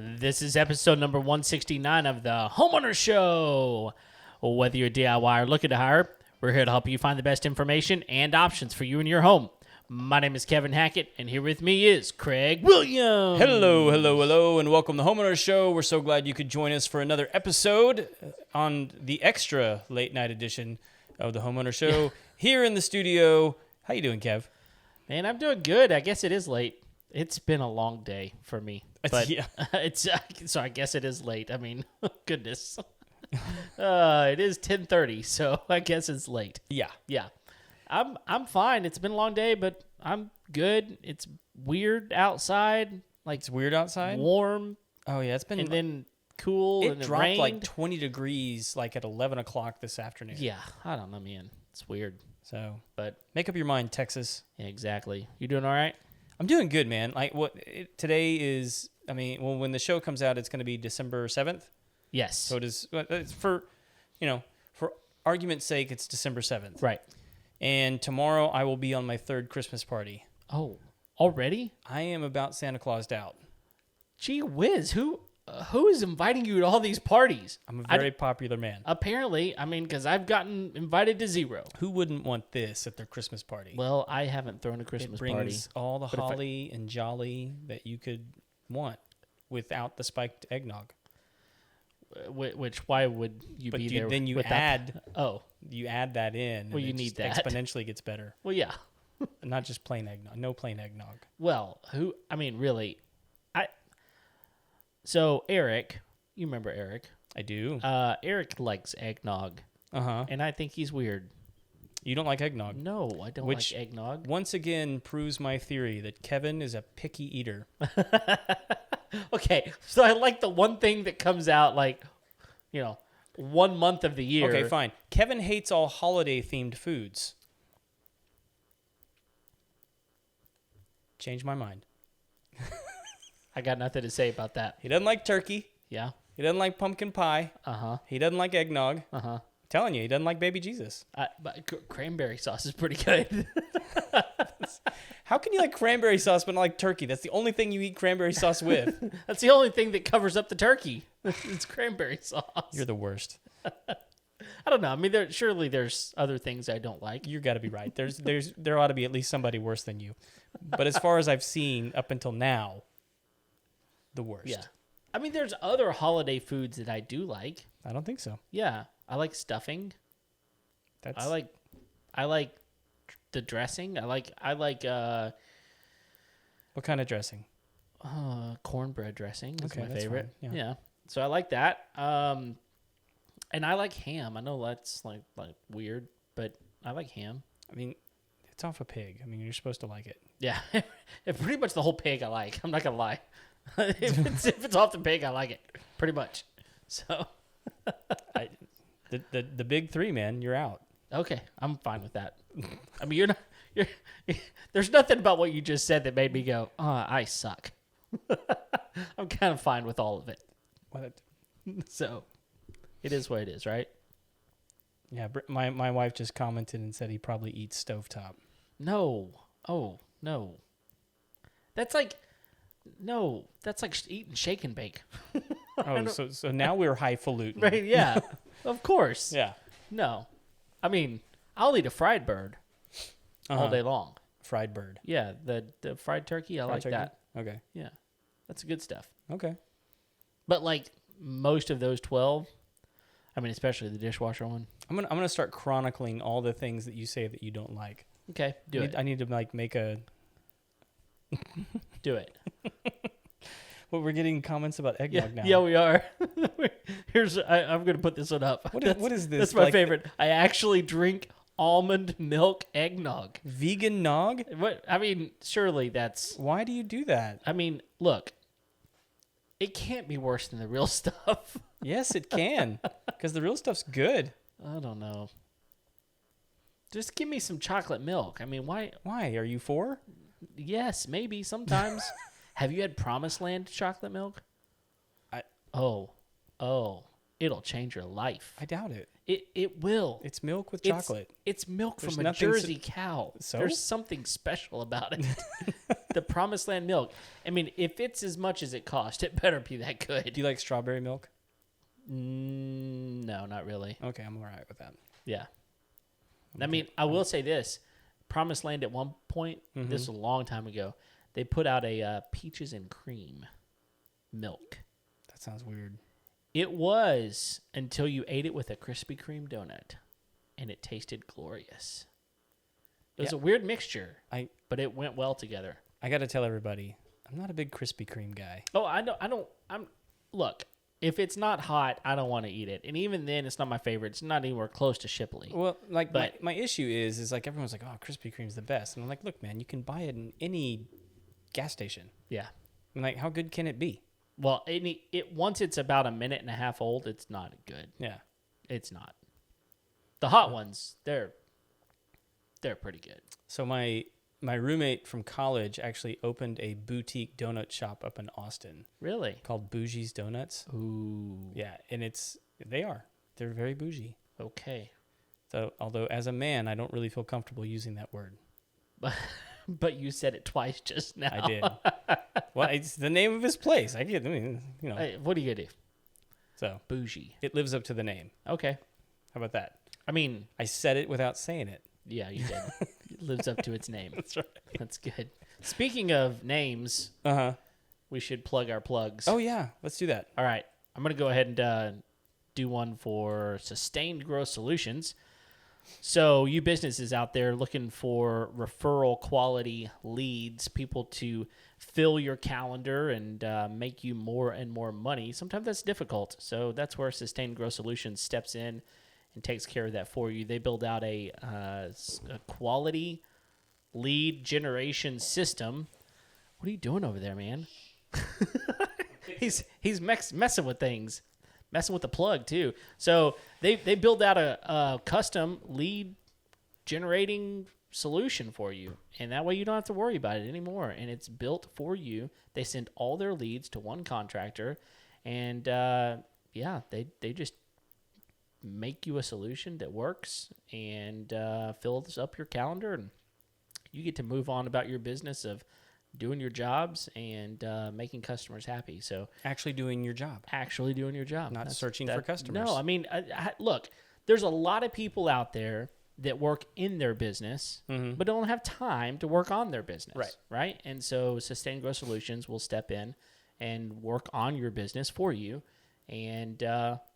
This is episode number 169 of the Homeowner Show. Whether you're a DIY or looking to hire, we're here to help you find the best information and options for you and your home. My name is Kevin Hackett, and here with me is Craig Williams. Hello, and welcome to the Homeowner Show. We're so glad you could join us for another episode on the extra late night edition of the Homeowner Show here in the studio. How you doing, Kev? Man, I'm doing good. I guess it is late. It's been a long day for me, but so I guess it is late. I mean, goodness. It is 10:30, so I guess it's late. Yeah. I'm fine. It's been a long day, but I'm good. It's weird outside. Like It's weird outside? warm, Oh, yeah. It's been... and then cool, it and it dropped rained. like 20 degrees like at 11 o'clock this afternoon. Yeah, I don't know, man. It's weird, So but make up your mind, Texas. yeah, exactly. You doing all right? I'm doing good, man. Like today is... I mean, well, when the show comes out, it's going to be December 7th. Yes. So it is... It's for argument's sake, it's December 7th. Right. And tomorrow I will be on my third Christmas party. Oh, already? I am about Santa Claused out. Gee whiz, who is inviting you to all these parties? I'm a very popular man. Apparently, I mean, because I've gotten invited to zero. Who wouldn't want this at their Christmas party? Well, I haven't thrown a Christmas it brings party. all the holly and jolly that you could want without the spiked eggnog. Which, why would you But be there? then you without- add Oh, you add that in. Well, and you it need just that. exponentially gets better. well, yeah. Not just plain eggnog. No plain eggnog. Well, I mean, really, So Eric, you remember Eric? I do. Eric likes eggnog, Uh-huh. and I think he's weird. You don't like eggnog. No, I don't Which- like eggnog. Once again proves my theory that Kevin is a picky eater. Okay, so I like the one thing that comes out 1 month of the year. Okay, fine. Kevin hates all holiday-themed foods. Change my mind. I got nothing to say about that. He doesn't like turkey. Yeah. He doesn't like pumpkin pie. Uh-huh. He doesn't like eggnog. Uh-huh. Telling you, he doesn't like baby Jesus. But cranberry sauce is pretty good. How can you like cranberry sauce but not like turkey? That's the only thing you eat cranberry sauce with. That's the only thing that covers up the turkey. It's cranberry sauce. You're the worst. I don't know. I mean, surely there's other things I don't like. You got to be right. There ought to be at least somebody worse than you. But as far as I've seen up until now, the worst. Yeah. I mean, there's other holiday foods that I do like. I don't think so. Yeah. I like stuffing. I like the dressing. I like What kind of dressing? cornbread dressing. That's Okay, my that's favorite. fine, yeah. Yeah. So I like that. And I like ham. I know that's like weird, but I like ham. I mean, it's off a pig. I mean, you're supposed to like it. Yeah. Pretty much the whole pig I like. I'm not gonna lie. if it's off the pig, I like it. Pretty much. So The big three, man, you're out. okay, I'm fine with that. I mean, there's nothing about what you just said that made me go, I suck. I'm kind of fine with all of it. What? So it is what it is, right? Yeah, my wife just commented and said he probably eats stovetop. No. Oh, no. That's like eating shake and bake. Oh, so now we're highfalutin. Right, yeah. Of course. Yeah. No. I mean, I'll eat a fried bird all day long. Fried bird. Yeah, the fried turkey, I like turkey? that. Okay. Yeah. That's good stuff. Okay. But like most of those 12, I mean, especially the dishwasher one. I'm gonna start chronicling all the things that you say that you don't like. Okay, do it. I need to like make a. Do it. Well, we're getting comments about eggnog now. Yeah, we are. I'm going to put this one up. What is this? That's my like, favorite. I actually drink almond milk eggnog. Vegan nog? What? I mean, surely that's. Why do you do that? I mean, look, it can't be worse than the real stuff. Yes, it can, because the real stuff's good. I don't know. Just give me some chocolate milk. I mean, why? Why? Are you for? Yes, maybe sometimes. Have you had Promised Land chocolate milk? I- Oh. it'll change your life. I doubt it. It will. It's milk with chocolate. It's milk There's from a nothing Jersey cow. So? There's something special about it. The Promised Land milk. I mean, if it's as much as it cost, it better be that good. Do you like strawberry milk? No, not really. Okay, I'm all right with that. Yeah. I mean, I will say this. Promised Land at one point, this was a long time ago, they put out a peaches and cream milk. That sounds weird. It was until you ate it with a Krispy Kreme donut, and it tasted glorious. It was a weird mixture, but it went well together. I got to tell everybody, I'm not a big Krispy Kreme guy. Oh, look, if it's not hot, I don't want to eat it. And even then, it's not my favorite. It's not anywhere close to Shipley. Well, like, my issue is like everyone's like, oh, Krispy Kreme's the best. And I'm like, look, man, you can buy it in any gas station. Yeah. I'm like, how good can it be? Well, once it's about a minute and a half old, it's not good. Yeah. It's not. The hot ones, they're pretty good. So my roommate from college actually opened a boutique donut shop up in Austin. Really? Called Bougie's Donuts. Ooh. Yeah, and they're very bougie. Okay. So although as a man, I don't really feel comfortable using that word. But you said it twice just now. I did. Well, it's the name of his place. Hey, what are you gonna do? So Bougie. it lives up to the name. Okay. How about that? I mean, I said it without saying it. yeah, you did. It lives up to its name. That's right. That's good. Speaking of names, we should plug our plugs. Oh yeah, let's do that. All right. I'm gonna go ahead and do one for Sustained Growth Solutions. So you businesses out there looking for referral quality leads, people to fill your calendar and make you more and more money. Sometimes that's difficult. So that's where Sustained Growth Solutions steps in and takes care of that for you. They build out a quality lead generation system. What are you doing over there, man? He's messing with things. Messing with the plug too. So they build out a custom lead generating solution for you, and that way you don't have to worry about it anymore. And it's built for you. They send all their leads to one contractor, and they just make you a solution that works and fills up your calendar, and you get to move on about your business of doing your jobs and making customers happy. So Actually doing your job. Not searching for customers. No, I mean, look, there's a lot of people out there that work in their business, but don't have time to work on their business. Right. And so Sustained Growth Solutions will step in and work on your business for you and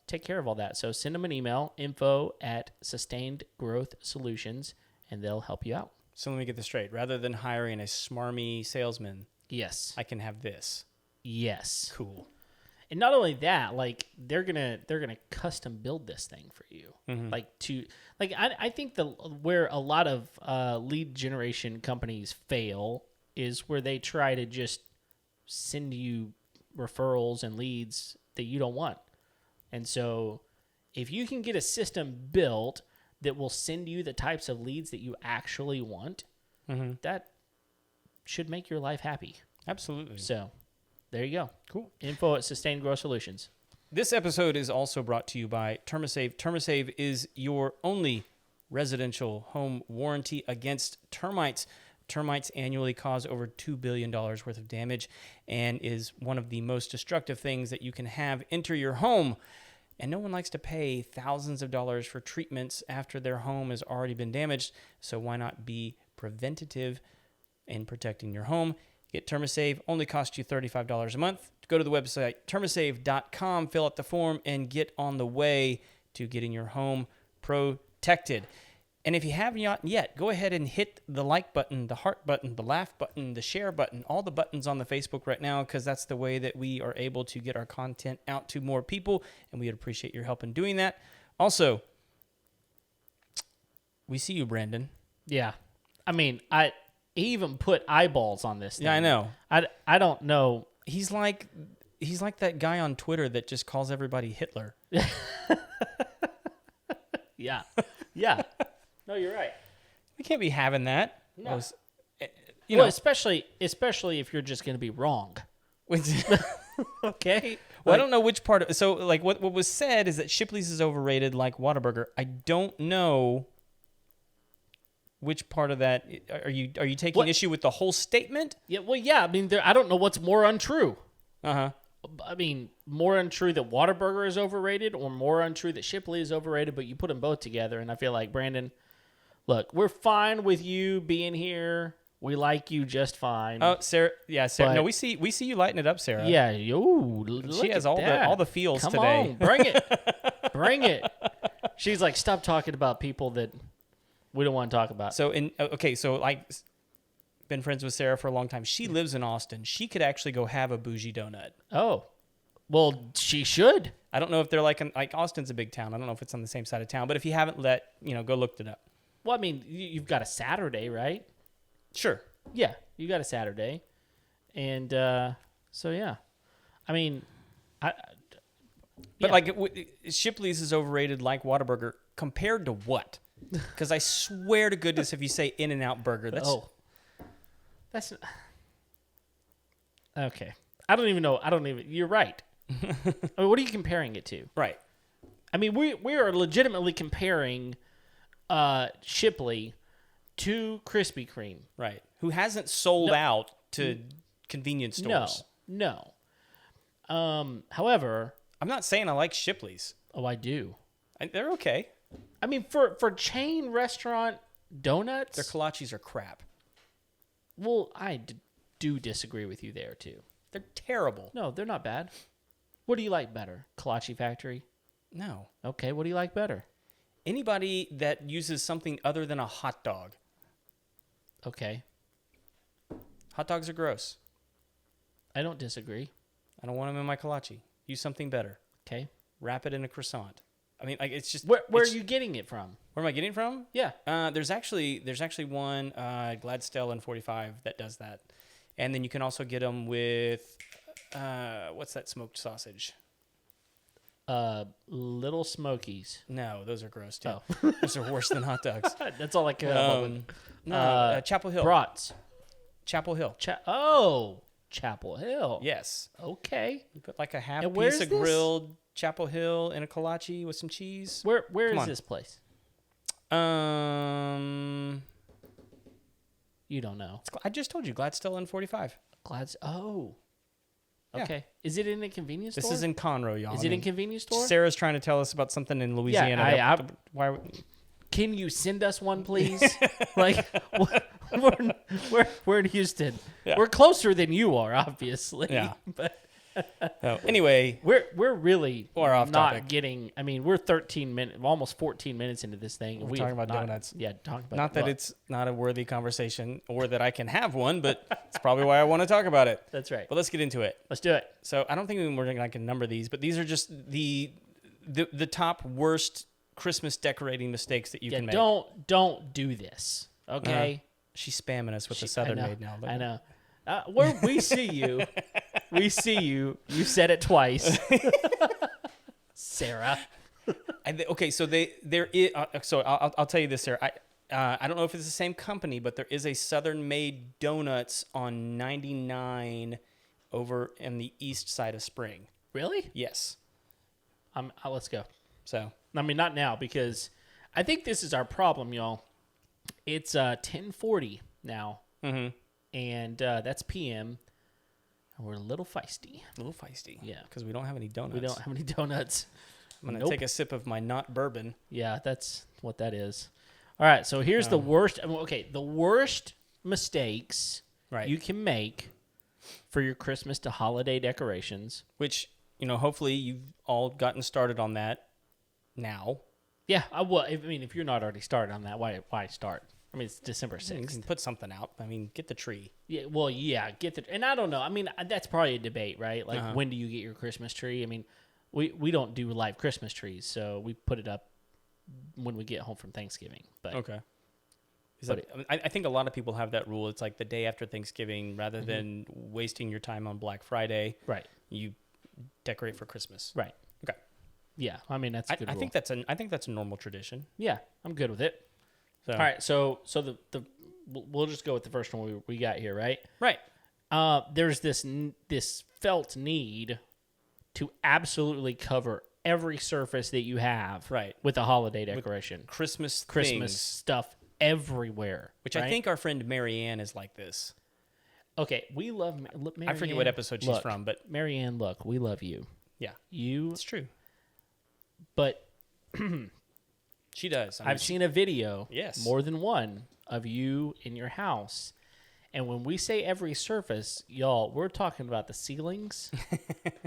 take care of all that. So send them an email, info@Sustained Growth Solutions, and they'll help you out. So let me get this straight. Rather than hiring a smarmy salesman, Yes. I can have this. Yes. Cool. And not only that, like they're gonna custom build this thing for you. I think where a lot of lead generation companies fail is where they try to just send you referrals and leads that you don't want. And so if you can get a system built that will send you the types of leads that you actually want, that should make your life happy. Absolutely. So there you go. Cool. Info@Sustained Growth Solutions. This episode is also brought to you by TermaSave. TermaSave is your only residential home warranty against termites. Termites annually cause over $2 billion worth of damage and is one of the most destructive things that you can have enter your home. And no one likes to pay thousands of dollars for treatments after their home has already been damaged. So why not be preventative in protecting your home? Get TermaSave, only costs you $35 a month. Go to the website, termasave.com, fill out the form, and get on the way to getting your home protected. And if you haven't yet, go ahead and hit the like button, the heart button, the laugh button, the share button, all the buttons on the Facebook right now, because that's the way that we are able to get our content out to more people, and we would appreciate your help in doing that. Also, we see you, Brandon. Yeah. I mean, he even put eyeballs on this thing. Yeah, I know. I don't know. He's like that guy on Twitter that just calls everybody Hitler. Yeah. Yeah. No, you're right. We can't be having that. No. Well, especially if you're just going to be wrong. Okay? Well, I don't know which part. So, like, what was said is that Shipley's is overrated like Whataburger. I don't know which part of that are you taking issue with the whole statement? Yeah, well, yeah. I mean, I don't know what's more untrue. Uh-huh. I mean, more untrue that Whataburger is overrated or more untrue that Shipley is overrated, but you put them both together, and I feel like, Brandon, look, we're fine with you being here. We like you just fine. Oh, Sarah. Yeah, Sarah. But, no, we see you lighting it up, Sarah. Yeah, look She has at all that. the feels Come today. on, bring it. Bring it. She's like, stop talking about people that we don't want to talk about. So so like been friends with Sarah for a long time. She lives in Austin. She could actually go have a bougie donut. Oh, well, she should. I don't know if they're like Austin's a big town. I don't know if it's on the same side of town. But if you haven't go look it up. Well, I mean, you've got a Saturday, right? Sure. Yeah, you got a Saturday, and so yeah, I mean, Shipley's is overrated like Whataburger compared to what? Because I swear to goodness, if you say In-N-Out Burger, that's okay. I don't even know. You're right. I mean, what are you comparing it to? right. I mean, we are legitimately comparing Shipley to Krispy Kreme. Right. Who hasn't sold out to convenience stores? No. However, I'm not saying I like Shipley's. oh, I do. They're okay. I mean, for chain restaurant donuts, Their kolaches are crap. well, do disagree with you there too. They're terrible. No, they're not bad. What do you like better? Kolache Factory? No. Okay, what do you like better? Anybody that uses something other than a hot dog. Okay, Hot dogs are gross. I don't disagree. I don't want them in my kolache. Use something better. Okay, Wrap it in a croissant. I mean, like it's just where are you getting it from? Where am I getting it from? Yeah. There's actually one Gladstone and 45 that does that, and then you can also get them with what's that smoked sausage? Little Smokies. No, those are gross too. Oh. Those are worse than hot dogs. That's all I care about. Chapel Hill. Brats. Chapel Hill. Chapel Hill. Yes. Okay. You put like a half And piece where's of this? grilled Chapel Hill in a kolache with some cheese. Where Come is on. this place? You don't know. I just told you Gladstone and 45. Oh. Yeah. Okay. Is it in a convenience store? This is in Conroe, y'all. Is it in a convenience store? Sarah's trying to tell us about something in Louisiana. Yeah, Why? Can you send us one, please? Like, we're in Houston. Yeah. We're closer than you are, obviously. Yeah. But Oh, anyway, we're really We're off not topic. getting. I mean, we're 13 minutes, almost 14 minutes into this thing. and We're we talking have about not- donuts. Yeah, talking about not that well, it's not a worthy conversation or that I can have one, but it's probably why I want to talk about it. That's right. But let's get into it. Let's do it. So I don't think we're going to number these, but these are just the top worst Christmas decorating mistakes that you Yeah, can make. don't do this. Okay. She's spamming us with the Southern I know, Maid now. But I know. Where we see you, we see you. You said it twice, Sarah. Okay, so there is. So I'll tell you this, Sarah. I don't know if it's the same company, but there is a Southern Made Donuts on 99 over in the east side of Spring. Really? Yes. Let's go. So I mean, not now because I think this is our problem, y'all. It's 10:40 now, and that's PM. And we're a little feisty. a little feisty. Yeah. Because we don't have any donuts. We don't have any donuts. I'm going to take a sip of my not bourbon. Yeah, that's what that is. All right, so here's the worst. Okay, the worst mistakes Right. you can make for your Christmas to holiday decorations. Which, hopefully you've all gotten started on that now. Yeah, if you're not already started on that, why start? I mean, it's December You 6th. can put something out. I mean, get the tree. Yeah, well, yeah, and I don't know. I mean, that's probably a debate, right? Like, when do you get your Christmas tree? I mean, we don't do live Christmas trees, so we put it up when we get home from Thanksgiving. But Okay. I think a lot of people have that rule. It's like the day after Thanksgiving, rather than wasting your time on Black Friday, right, you decorate for Christmas. right, Okay. yeah. I mean, that's a good I rule. think that's a normal tradition. Yeah, I'm good with it. So. All right, so we'll just go with the first one we got here, right? Right. There's this felt need to absolutely cover every surface that you have Right. with a holiday decoration. Christmas Christmas things, stuff everywhere. which right? I think our friend Marianne is like this. Okay, we love Marianne. I forget what episode she's from, but Marianne, look, we love you. yeah, You, it's true. but She does. I mean, I've seen a video, Yes. more than one, of you in your house. And when we say every surface, y'all, we're talking about the ceilings,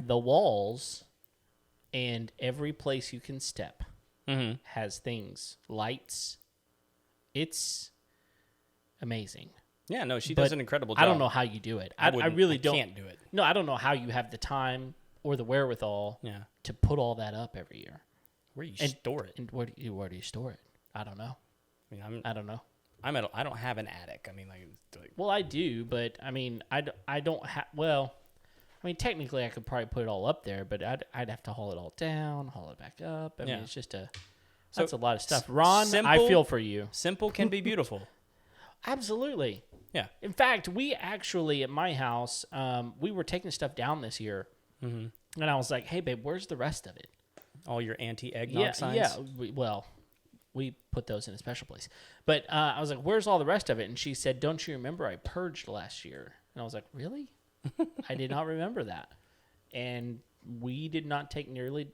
the walls, and every place you can step has things, lights. It's amazing. Yeah, no, she But does an incredible job. I don't know how you do it. I really don't. Can't do it. No, I don't know how you have the time or the wherewithal Yeah. to put all that up every year. Where do you store it? And where do you store it? I don't know. I mean, I don't know. I don't have an attic. I mean, like Well, I do, but I mean, I don't have. Well, I mean, technically, I could probably put it all up there, but I'd have to haul it all down, haul it back up. I mean, it's just that's a lot of stuff. Ron, I feel for you. simple can be beautiful. Absolutely. Yeah. In fact, we actually at my house, we were taking stuff down this year, and I was like, "Hey, babe, where's the rest of it?" All your anti-eggnog signs. Yeah. We put those in a special place. But I was like, where's all the rest of it? And she said, don't you remember I purged last year? And I was like, really? I did not remember that. And we did not take nearly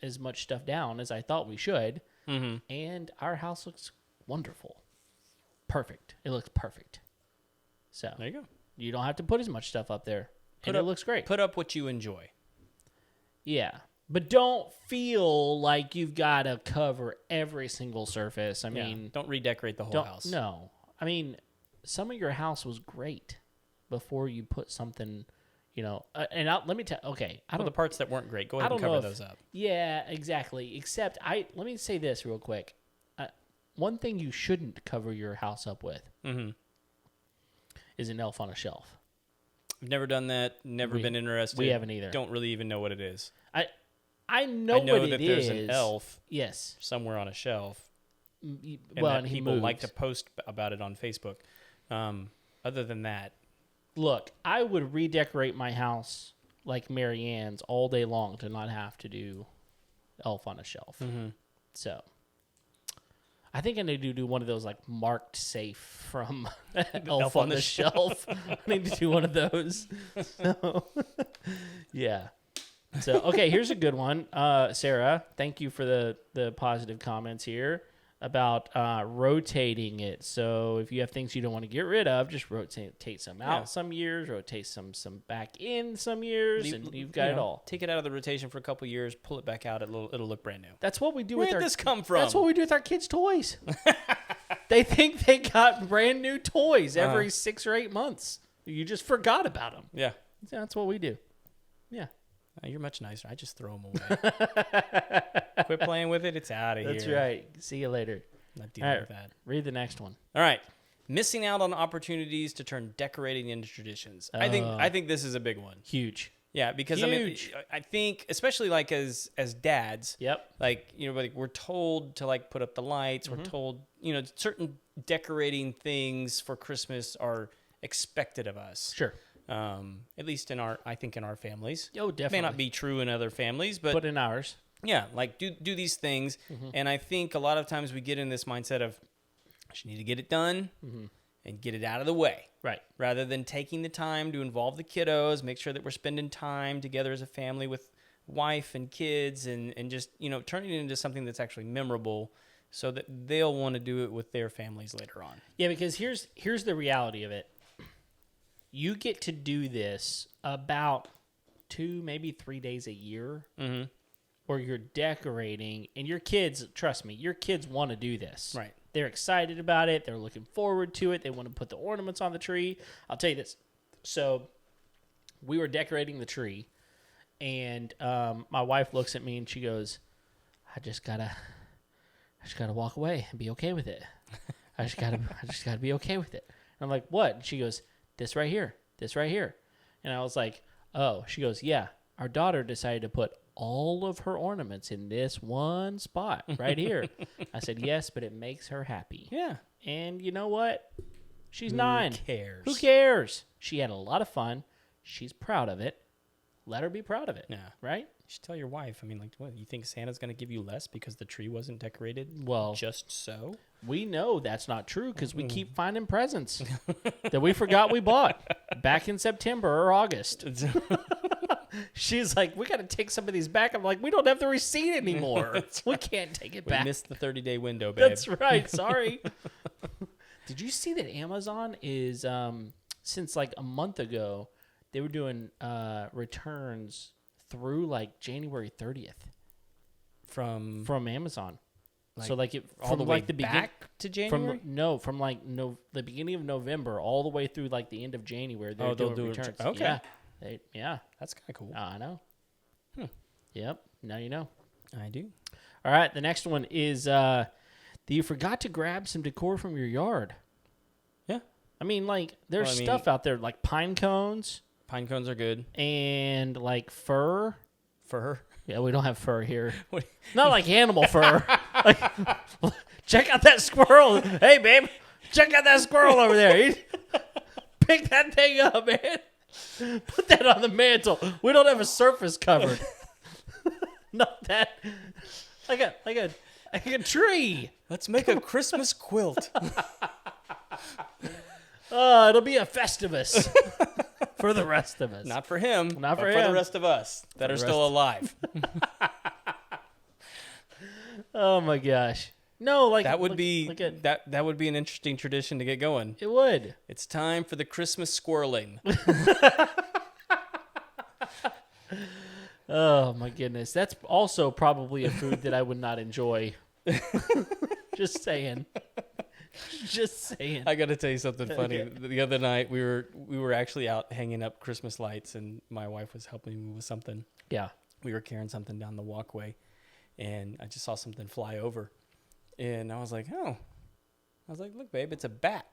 as much stuff down as I thought we should. Mm-hmm. And our house looks wonderful. Perfect. It looks perfect. So There you go. you don't have to put as much stuff up there. And it looks great. Put up what you enjoy. Yeah. But don't feel like you've got to cover every single surface. I mean, don't redecorate the whole house. No. I mean, some of your house was great before you put something, let me tell. Okay, The parts that weren't great, go ahead and cover those up. Yeah, exactly. Except let me say this real quick. One thing you shouldn't cover your house up with is an elf on a shelf. I've never done that. Never been interested. We haven't either. Don't really even know what it is. I know what that it there's is. an elf Yes. somewhere on a shelf. And And he people moves. like to post about it on Facebook. Other than that, Look, I would redecorate my house like Marianne's all day long to not have to do elf on a shelf. So I think I need to do one of those like marked safe from elf on the shelf. I need to do one of those. So, yeah. So, okay, here's a good one. Sarah, thank you for the positive comments here about rotating it. So if you have things you don't want to get rid of, just rotate some out some years, rotate some back in some years, and you've got it all. Take it out of the rotation for a couple years, pull it back out, it'll look brand new. That's what we do Where with did our this come from? That's what we do with our kids' toys. They think they got brand new toys every 6 or 8 months. You just forgot about them. Yeah. That's what we do. Yeah. You're much nicer. I just throw them away. Quit playing with it. It's out of here. That's right. See you later. Not dealing with that. Read the next one. All right. Missing out on opportunities to turn decorating into traditions. I think this is a big one. Huge. Yeah, because Huge. I think especially like as dads. Yep. Like like we're told to like put up the lights. We're told certain decorating things for Christmas are expected of us. Sure. At least in our families. Oh, definitely. May not be true in other families, but in ours. yeah, like do these things. And I think a lot of times we get in this mindset of I just need to get it done and get it out of the way. Right. Rather than taking the time to involve the kiddos, make sure that we're spending time together as a family with wife and kids and just, turning it into something that's actually memorable so that they'll want to do it with their families later on. Yeah, because here's the reality of it. You get to do this about 2, maybe 3 days a year where you're decorating, and your kids, trust me, your kids want to do this. Right. They're excited about it. They're looking forward to it. They want to put the ornaments on the tree. I'll tell you this. So we were decorating the tree, and my wife looks at me and she goes, I just gotta walk away and be okay with it. I just gotta be okay with it. And I'm like, what? And she goes, this right here. And I was like, oh. She goes, yeah, our daughter decided to put all of her ornaments in this one spot right here. I said, yes, but it makes her happy. Yeah. And you know what? She's 9. Who cares? Who cares? She had a lot of fun. She's proud of it. let her be proud of it. Yeah. Right? You should tell your wife. I mean, like, what, you think Santa's going to give you less because the tree wasn't decorated Well, just so? we know that's not true because we keep finding presents that we forgot we bought back in September or August. She's like, we got to take some of these back. I'm like, we don't have the receipt anymore. We can't take it We back. missed the 30-day window, babe. That's right. Sorry. Did you see that Amazon is, since like a month ago, they were doing returns through like January 30th From from Amazon. Like, So like it all from the way like the beginning back to January? from like the beginning of November all the way through like the end of January. They're they'll doing do returns. okay. Yeah. That's kind of cool. I know. Yep. Now you know. I do. All right. The next one is that you forgot to grab some decor from your yard. Yeah. I mean, like, there's Well, I mean- stuff out there like pine cones Pine cones are good. and like fur. Fur. Yeah, we don't have fur here. What- Not like animal fur. Like, check out that squirrel. Hey, babe, check out that squirrel over there. Pick that thing up, man. Put that on the mantle. We don't have a surface covered. Not that. Like a tree. Let's make a Christmas quilt. It'll be a Festivus for the rest of us. Not for him. Not for but for him. the rest of us that are still alive. Oh my gosh. No, like That would like- be like a- that would be an interesting tradition to get going. It would. It's time for the Christmas squirreling. Oh my goodness. That's also probably a food that I would not enjoy. Just saying. Just saying. I got to tell you something funny. Okay. The other night we were actually out hanging up Christmas lights, and my wife was helping me with something. Yeah. We were carrying something down the walkway, and I just saw something fly over, and I was like, "Oh," I was like, "Look, babe, it's a bat,"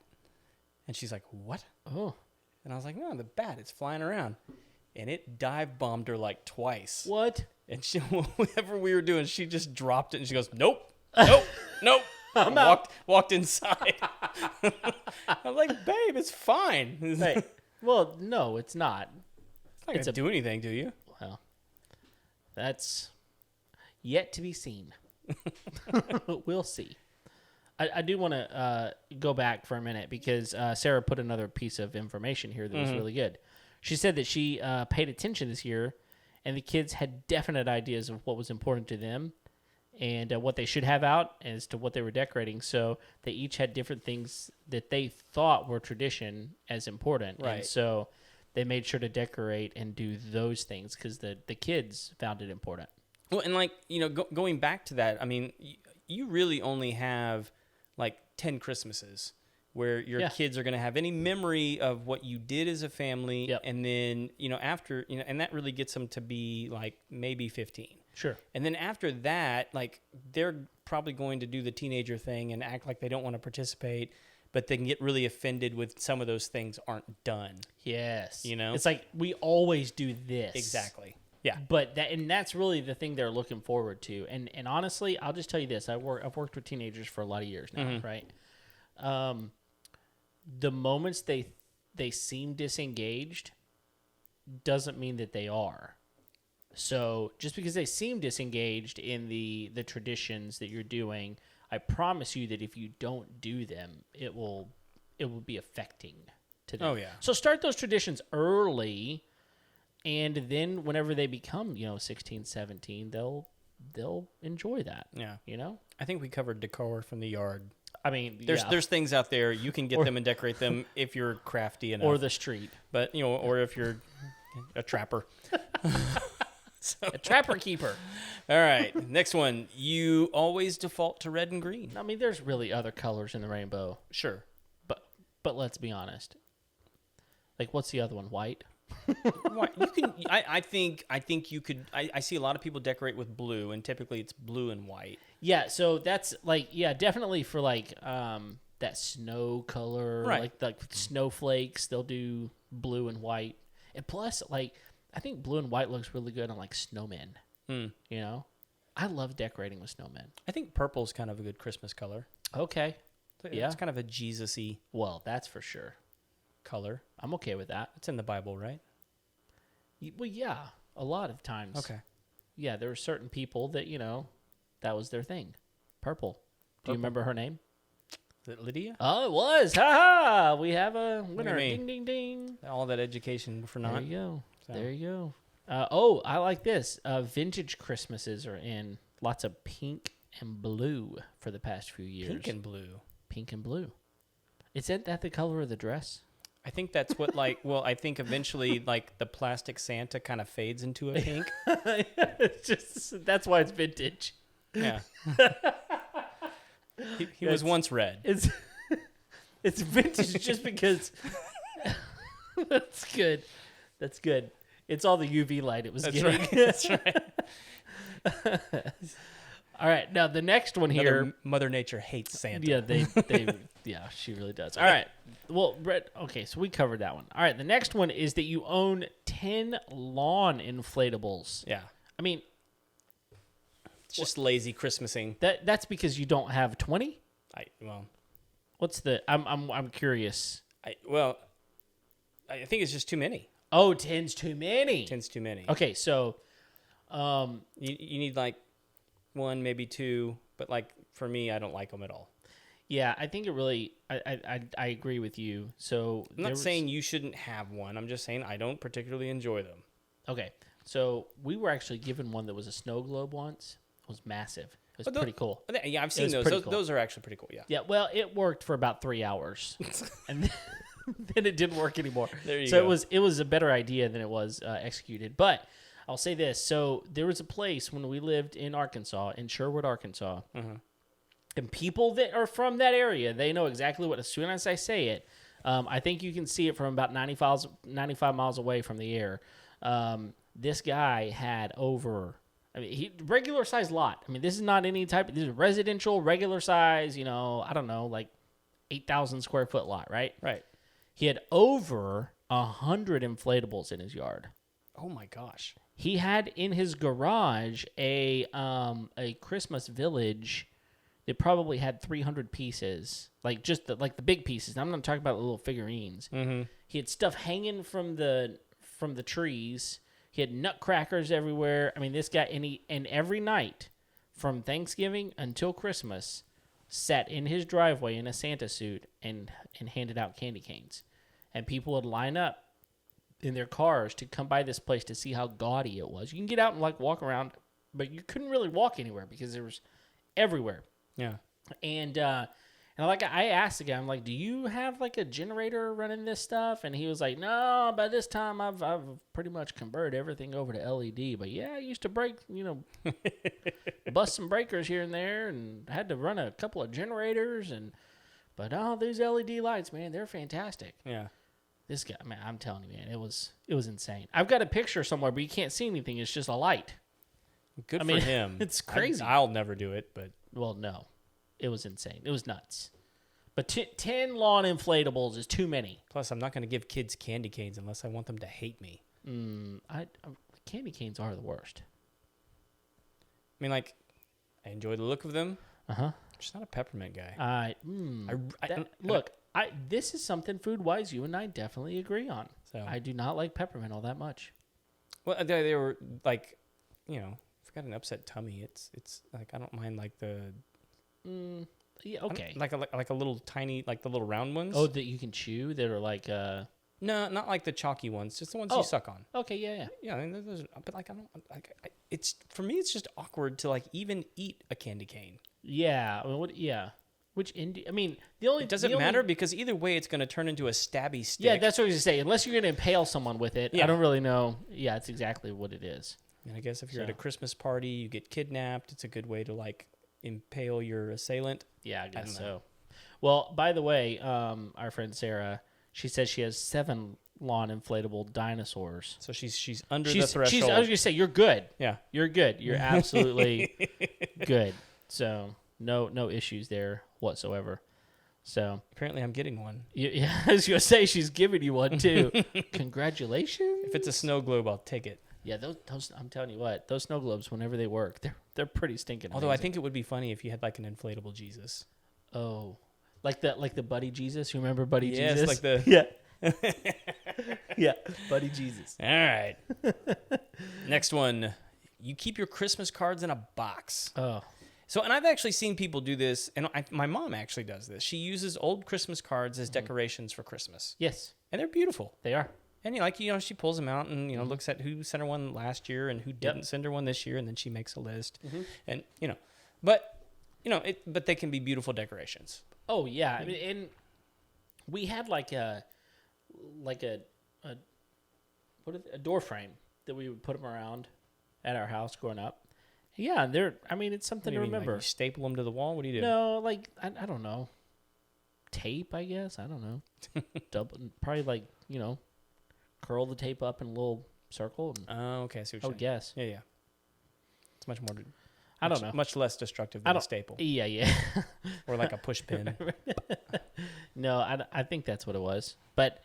and she's like, "What?" Oh. And I was like, "No, the bat, it's flying around," and it dive bombed her like twice. What? And she, whatever we were doing, she just dropped it, and she goes, "Nope, nope, nope." I'm And out. walked inside. I'm like, babe, it's fine. Hey. Well, no, it's not. It's not gonna do anything, do you? Well, that's yet to be seen. We'll see. I do want to go back for a minute because Sarah put another piece of information here that was really good. She said that she paid attention this year, and the kids had definite ideas of what was important to them and what they should have out as to what they were decorating. So they each had different things that they thought were tradition as important. Right. And so they made sure to decorate and do those things because the kids found it important. Well, and like, going back to that, I mean, you really only have like 10 Christmases where your kids are going to have any memory of what you did as a family. Yep. And then, after, and that really gets them to be like maybe 15. Sure. And then after that, like, they're probably going to do the teenager thing and act like they don't want to participate, but they can get really offended with some of those things aren't done. Yes. You know? It's like we always do this. Exactly. Yeah. But that's really the thing they're looking forward to. And honestly, I'll just tell you this. I've worked with teenagers for a lot of years now, right? The moments they seem disengaged doesn't mean that they are. So just because they seem disengaged in the traditions that you're doing, I promise you that if you don't do them, it will be affecting to them. Oh, yeah. So start those traditions early, and then whenever they become 16, 17, they'll enjoy that. Yeah. I I think we covered decor from the yard. I mean, There's things out there you can get them and decorate them if you're crafty enough. or the street, but or if you're a trapper. a trapper keeper. All right, next one. You always default to red and green. I mean, there's really other colors in the rainbow, Sure. but let's be honest. Like, what's the other one? White. Why, you can. I think you could. I see a lot of people decorate with blue, and typically it's blue and white. Yeah, so that's like definitely for like that snow color, Right. like snowflakes. They'll do blue and white, and plus like I think blue and white looks really good on like snowmen. I love decorating with snowmen. I think purple's kind of a good Christmas color. Okay, yeah. It's kind of a Jesus-y well that's for sure. color. I'm okay with that. It's in the Bible, right? Well, yeah. a lot of times. Okay. Yeah, there were certain people that, that was their thing. Purple. Do you remember her name? Is it Lydia? Oh, it was. Ha ha. We have a winner. me. Ding, ding, ding. All that education for There naught. you go. So. There you go. I like this. Vintage Christmases are in. Lots of pink and blue for the past few years. Pink and blue. Pink and blue. Isn't that the color of the dress? I think that's what I think eventually the plastic Santa kind of fades into a pink. It's just that's why it's vintage. Yeah. He was once red. It's vintage just because that's good. That's good. It's all the UV light it was getting. Right. That's right. All right, now the next one here. Mother Nature hates Santa. Yeah, yeah, she really does. All right. Well, Brett, okay, so we covered that one. All right, the next one is that you own 10 lawn inflatables. Yeah. I mean, It's just lazy Christmasing. that's because you don't have 20? What's the I'm curious. I think it's just too many. Oh, 10's too many. 10's too many. Okay, so You need one, maybe two, but for me, I don't like them at all. yeah, I think it really I agree with you. So I'm not saying you shouldn't have one. I'm just saying I don't particularly enjoy them. Okay. So we were actually given one that was a snow globe once. It was massive. It was pretty cool. Yeah, I've seen those. Cool. Those are actually pretty cool, yeah. Yeah, well, it worked for about 3 hours. And then it didn't work anymore. There you so go. it was a better idea than it was executed. But I'll say this. So there was a place when we lived in Arkansas, in Sherwood, Arkansas. Mm-hmm. And people that are from that area, they know exactly what, as soon as I say it, I think you can see it from about 95 miles away from the air. This guy had regular size lot. I mean, this is not any type, this is residential, regular size, I don't know, 8,000 square foot lot, right? Right. He had over 100 inflatables in his yard. Oh my gosh. He had in his garage a Christmas village that probably had 300 pieces, just the big pieces. I'm not talking about the little figurines. Mm-hmm. He had stuff hanging from the trees. He had nutcrackers everywhere. I mean, this guy, and every night from Thanksgiving until Christmas, sat in his driveway in a Santa suit and handed out candy canes. And people would line up in their cars to come by this place to see how gaudy it was. You can get out and walk around, but you couldn't really walk anywhere because there was everywhere. Yeah. And I asked the guy, I'm like, do you have a generator running this stuff? And he was like, no, by this time I've pretty much converted everything over to LED. But yeah, I used to bust some breakers here and there and had to run a couple of generators. But these LED lights, man, they're fantastic. Yeah. This guy, man, I'm telling you, man, it was insane. I've got a picture somewhere, but you can't see anything. It's just a light. Good for him. It's crazy. I'll never do it, but. Well, no. It was insane. It was nuts. But 10 lawn inflatables is too many. Plus, I'm not going to give kids candy canes unless I want them to hate me. Candy canes are the worst. I mean, I enjoy the look of them. Uh-huh. I'm just not a peppermint guy. This is something food-wise you and I definitely agree on. So I do not like peppermint all that much. Well, they were if I got an upset tummy, it's I don't mind the. Yeah, okay. Like a little tiny, the little round ones. Oh, that you can chew that are No, not like the chalky ones, just the ones you suck on. Okay, yeah. Yeah, I mean, but I don't it's for me it's just awkward to even eat a candy cane. Yeah, Which I mean, it doesn't matter because either way it's going to turn into a stabby stick. Yeah, that's what I was going to say. Unless you're going to impale someone with it, I don't really know. Yeah, it's exactly what it is. And I guess if you're at a Christmas party, you get kidnapped, it's a good way to impale your assailant. Yeah, I guess so. Well, by the way, our friend Sarah, she says she has 7 lawn inflatable dinosaurs. So she's under the threshold. I was going to say, you're good. Yeah. You're good. You're absolutely good. So no issues there whatsoever. So apparently I'm getting one. Yeah, I was going to say she's giving you one too. Congratulations. If it's a snow globe, I'll take it. Yeah, those I'm telling you what, those snow globes, whenever they work, they're pretty stinking. Although amazing. I think it would be funny if you had an inflatable Jesus. Oh, like the Buddy Jesus. You remember Buddy yes, Jesus? like the yeah. Yeah, buddy Jesus. All right. Next one. You keep your Christmas cards in a box. Oh, So, and I've actually seen people do this, and my mom actually does this. She uses old Christmas cards as decorations for Christmas, yes, and they're beautiful. they are. And she pulls them out and looks at who sent her one last year and who didn't send her one this year, and then she makes a list. And but they can be beautiful decorations. Oh yeah, I mean, and we had like a door frame that we would put them around at our house growing up. Yeah, it's something to remember. Like you staple them to the wall? What do you do? No, like I don't know, tape. I guess I don't know. Probably curl the tape up in a little circle. Oh, okay. I see what I you're would saying. guess. Yeah. It's much more. I don't know. Much less destructive than a staple. Yeah. Or like a push pin. No, I think that's what it was. But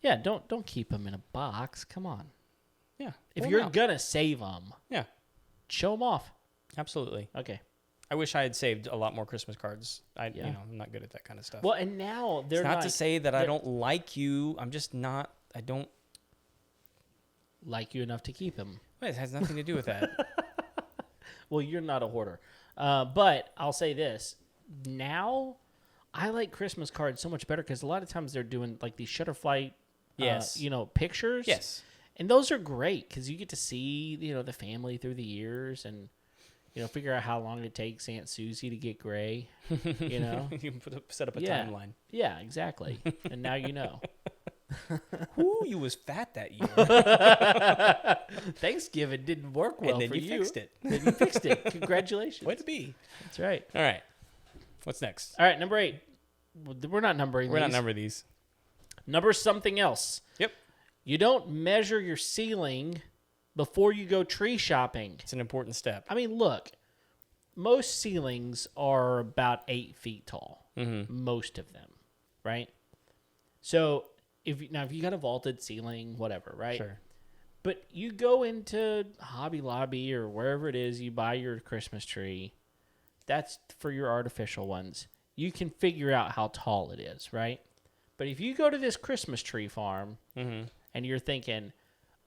yeah, don't keep them in a box. Come on. Yeah. If you're gonna save them, yeah, show them off. Absolutely. Okay. I wish I had saved a lot more Christmas cards. I'm not good at that kind of stuff. Well, and now they're it's not to say that I don't like you. I'm just not. I don't like you enough to keep them. Well, it has nothing to do with that. Well, you're not a hoarder. But I'll say this. Now, I like Christmas cards so much better because a lot of times they're doing like these Shutterfly, pictures. Yes. And those are great because you get to see, the family through the years and, figure out how long it takes Aunt Susie to get gray, You can set up a timeline. Yeah, exactly. And now you know. Ooh, you was fat that year. Thanksgiving didn't work well and then for you. Fixed it. Then you fixed it. Congratulations. Way to be. That's right. All right. What's next? All right, number 8. We're not numbering these. We're not numbering these. Number something else. Yep. You don't measure your ceiling before you go tree shopping. It's an important step. I mean, look, most ceilings are about 8 feet tall. Mm-hmm. Most of them, right? So if you got a vaulted ceiling, whatever, right? Sure. But you go into Hobby Lobby or wherever it is you buy your Christmas tree. That's for your artificial ones. You can figure out how tall it is, right? But if you go to this Christmas tree farm and you're thinking,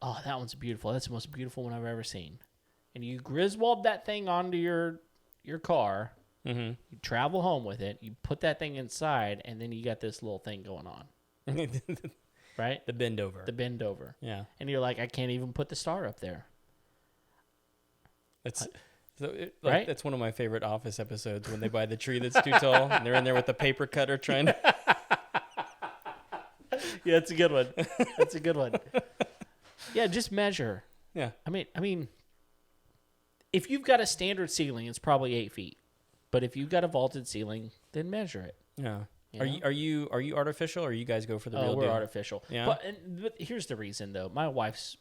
oh, that one's beautiful. That's the most beautiful one I've ever seen. And you Griswold that thing onto your car. You travel home with it. You put that thing inside, and then you got this little thing going on. Right? The bend over. The bend over. Yeah. And you're like, I can't even put the star up there. Right? That's one of my favorite Office episodes when they buy the tree that's too tall and they're in there with the paper cutter trying to... Yeah, that's a good one. That's a good one. Yeah, just measure. Yeah. I mean, if you've got a standard ceiling, it's probably 8 feet. But if you've got a vaulted ceiling, then measure it. Yeah. Are you artificial, or you guys go for the real deal? We're artificial. Yeah. But here's the reason, though. My wife's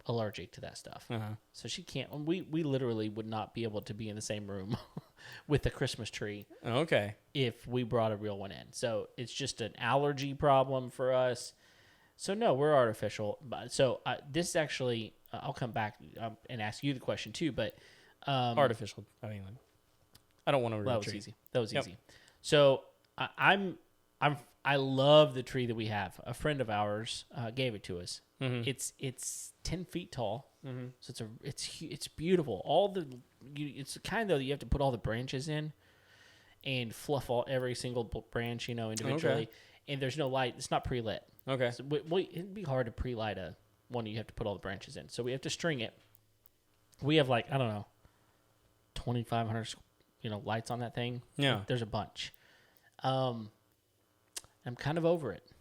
allergic to that stuff, so she can't. We literally would not be able to be in the same room with the Christmas tree. Okay. If we brought a real one in, so it's just an allergy problem for us. So no, we're artificial. So this is actually, I'll come back and ask you the question too. But artificial. I don't want to. That was easy. Easy. So I love the tree that we have. A friend of ours gave it to us. It's 10 feet tall, so it's beautiful. It's the kind though that you have to put all the branches in and fluff every single branch, individually. Okay. And there's no light. It's not pre-lit. Okay. So it'd be hard to pre-light a one you have to put all the branches in. So we have to string it. We have 2,500 lights on that thing. Yeah. There's a bunch. I'm kind of over it.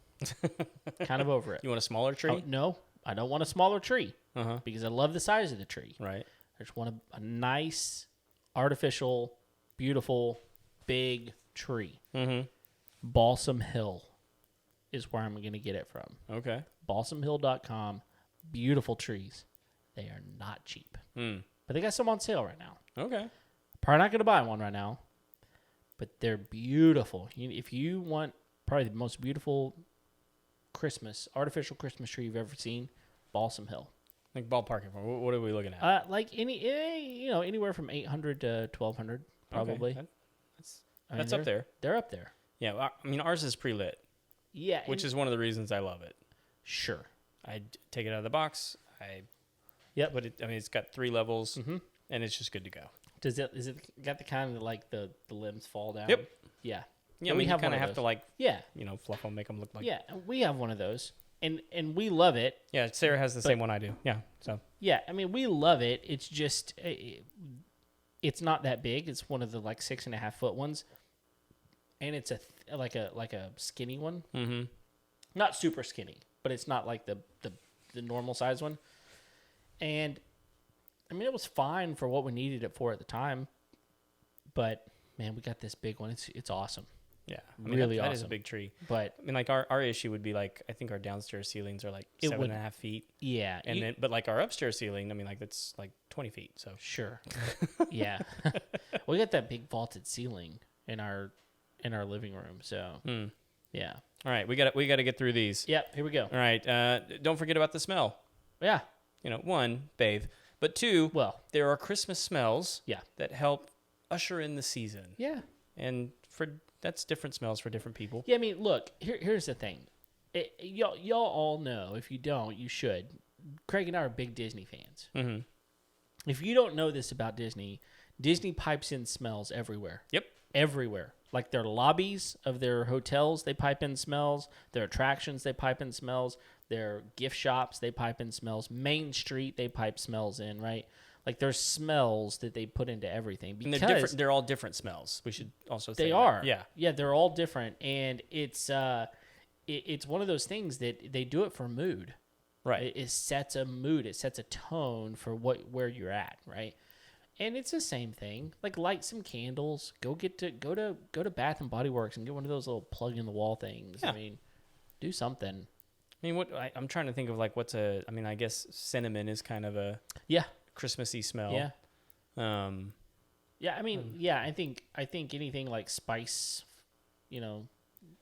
You want a smaller tree? Oh, no, I don't want a smaller tree because I love the size of the tree. Right. I just want a nice, artificial, beautiful, big tree. Balsam Hill is where I'm going to get it from. Okay. BalsamHill.com. Beautiful trees. They are not cheap. But they got some on sale right now. Okay. Probably not going to buy one right now, but they're beautiful. If you want probably the most beautiful artificial Christmas tree you've ever seen, Balsam Hill. Like ballparking. What are we looking at? Anywhere from 800 to 1,200 probably. Okay. That's up there. They're up there. Yeah, ours is pre-lit. Yeah. which is one of the reasons I love it. Sure. I take it out of the box. I Yep. put it. I mean, it's got 3 levels, and it's just good to go. Is it got the kind of like the limbs fall down? Yep. Yeah. Yeah, I we mean, you have kind one of of have to those. like, Yeah. fluff them, make them look like. Yeah. We have one of those, and we love it. Yeah, Sarah has the same one I do. Yeah, so. Yeah. I mean, we love it. It's just it's not that big. It's one of the like 6.5 foot ones, and it's like a skinny one. Mm-hmm. Not super skinny, but it's not like the normal size one. And I mean, it was fine for what we needed it for at the time. But man, we got this big one. It's awesome. Yeah, I mean, Really that is a awesome. big tree. But I mean, like our issue would be like, I think our downstairs ceilings are like It 7.5 feet, yeah, and then but like our upstairs ceiling, I mean, like that's like 20 feet. So sure, yeah. We got that big vaulted ceiling in our living room. So yeah. all right, we got to get through these. Yep. Here we go. All right, don't forget about the smell. Yeah. 1, bathe, but 2, Well. there are Christmas smells. Yeah. That help usher in the season. Yeah. And that's different smells for different people. Yeah. I mean, look. Here's the thing. Y'all all know. If you don't, you should. Craig and I are big Disney fans. Mm-hmm. If you don't know this about Disney, Disney pipes in smells everywhere. Yep. Everywhere. Like their lobbies of their hotels, they pipe in smells. Their attractions, they pipe in smells. Their gift shops, they pipe in smells. Main Street, they pipe smells in, right? Like there's smells that they put into everything. And Because they're different. They're all different smells. We should also say they that. are. Yeah. Yeah, they're all different. And it's one of those things that they do it for mood. Right. It sets a mood. It sets a tone for where you're at, right? And it's the same thing. Like light some candles. Go to Bath and Body Works and get one of those little plug in the wall things. Yeah. I mean, do something. I mean, I'm trying to think of like I mean, I guess cinnamon is kind of a Yeah. Christmassy smell. Yeah. Yeah. I mean, yeah. I think anything like spice,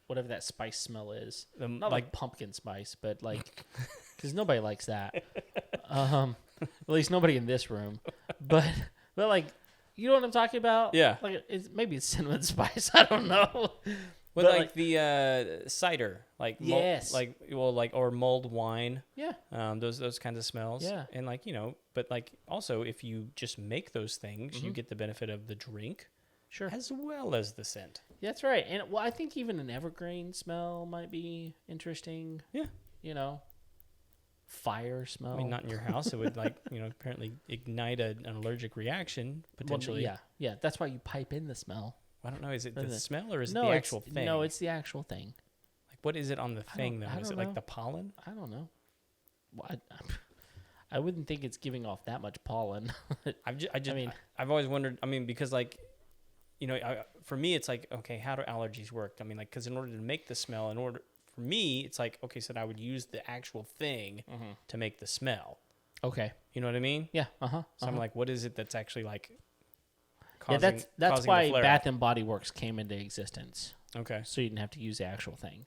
whatever that spice smell is. Not like pumpkin spice, but like because nobody likes that. At least nobody in this room. But like, you know what I'm talking about? Yeah. Like maybe it's cinnamon spice. I don't know. But like the cider, like Yes. or mulled wine. Yeah. Those kinds of smells. Yeah. And like but like also if you just make those things, you get the benefit of the drink, Sure. as well as the scent. That's right. And well, I think even an evergreen smell might be interesting. Yeah. Fire smell. I mean, not in your house. It would apparently ignite an allergic reaction potentially. Well, yeah. That's why you pipe in the smell. I don't know. Is it the Isn't it? smell or is it No, the it's- actual thing? No, it's the actual thing. like what is it on the thing though? I Is don't it like know. the pollen? I don't know. Well, I wouldn't think it's giving off that much pollen. I've always wondered. I mean, because like, for me, it's like, okay, how do allergies work? I mean, like, because in order to make the smell, for me, it's like, okay, so I would use the actual thing to make the smell. Okay. You know what I mean? Yeah. Uh-huh. So I'm like, what is it that's actually like? Yeah, Causing, that's causing why the flare-up? Bath and Body Works came into existence. Okay. So you didn't have to use the actual thing.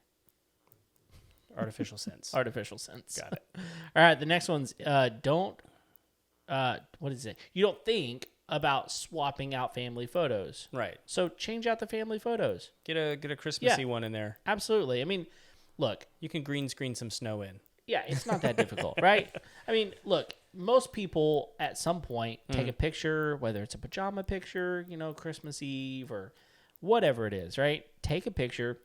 Artificial sense. Artificial sense. Got it. All right, the next one's what is it? You don't think about swapping out family photos. Right. So change out the family photos. Get a Christmassy one in there. Absolutely. I mean, look, You can green screen some snow in. yeah, it's not that difficult, right? I mean, look, most people at some point take a picture, whether it's a pajama picture, Christmas Eve or whatever it is, right? Take a picture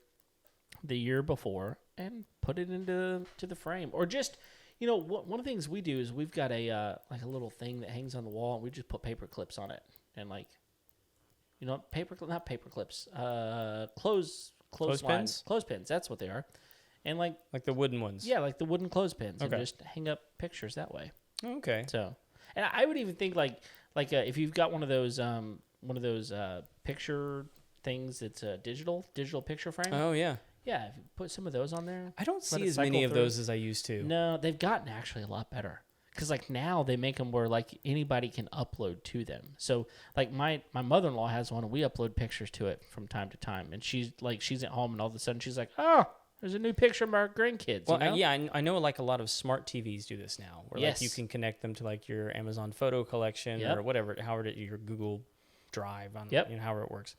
the year before and put it into the frame, or just one of the things we do is we've got a like a little thing that hangs on the wall, and we just put paper clips on it, and like not paper clips, Clothespins? clothespins. That's what they are, and like yeah, like the wooden clothespins, and Okay. just hang up pictures that way. Okay. So, and I would even think like if you've got one of those picture things that's a digital picture frame. Oh yeah. Yeah, if you put some of those on there. I don't Let see it as many cycle of through. those as I used to. No, they've gotten actually a lot better. Because like now they make them where like anybody can upload to them. So like my mother-in-law has one, and we upload pictures to it from time to time. And she's at home, and all of a sudden she's like, oh, there's a new picture of our grandkids. Well, you know? yeah, I know like a lot of smart TVs do this now, where like you Yes. can connect them to like your Amazon photo collection Yep. or whatever, however your Google Drive Yep. however it works.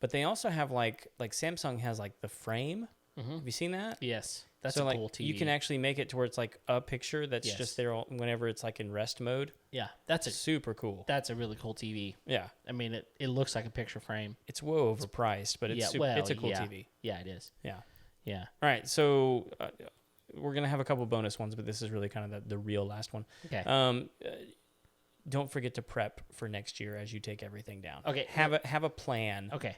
But they also have like Samsung has like the frame, Have you seen that? Yes, that's so a like cool TV. you can actually make it to where it's like a picture that's Yes. just there whenever it's like in rest mode. Yeah, that's Super cool. That's a really cool TV. Yeah, I mean, it looks like a picture frame. it's way overpriced, but it's it's a cool TV. Yeah, it is. Yeah. Yeah. All right, so we're gonna have a couple bonus ones, but this is really kind of the real last one. Okay. Don't forget to prep for next year as you take everything down. Okay. Have a plan. Okay.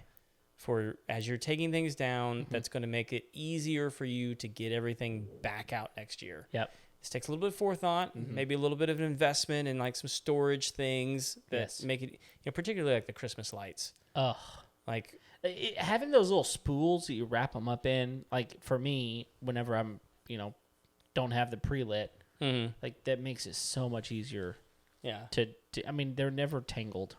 For as you're taking things down, that's going to make it easier for you to get everything back out next year. Yep. This takes a little bit of forethought, maybe a little bit of an investment in like some storage things that make it, particularly like the Christmas lights. Ugh. Like having those little spools that you wrap them up in, like for me, whenever I'm, don't have the pre-lit, like that makes it so much easier. Yeah. I mean, they're never tangled.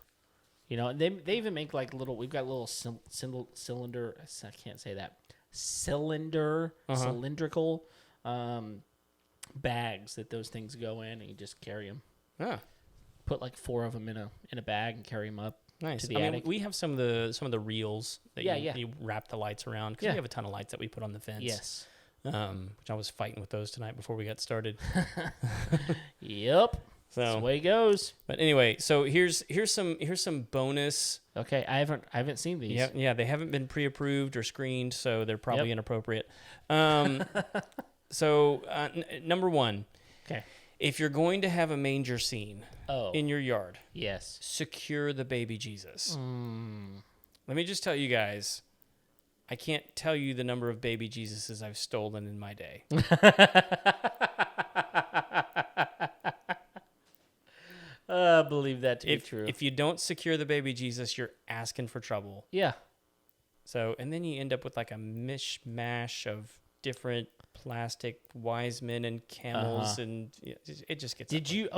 And they even make like little. We've got little cylinder. I can't say that. Cylindrical bags that those things go in, and you just carry them. Ah, Put like 4 of them in a bag and carry them up. nice. To the I mean, attic. we have some of the reels that you wrap the lights around because we have a ton of lights that we put on the fence. Yes. Which I was fighting with those tonight before we got started. Yep. That's the way it goes. But anyway, so here's some bonus. Okay, I haven't seen these. Yeah, they haven't been pre-approved or screened, so they're probably inappropriate. So number 1, okay, if you're going to have a manger scene in your yard, yes, secure the baby Jesus. Let me just tell you guys, I can't tell you the number of baby Jesuses I've stolen in my day. I believe that to be true. If you don't secure the baby Jesus, you're asking for trouble. Yeah. So, and then you end up with like a mishmash of different plastic wise men and camels, and it just gets. Did you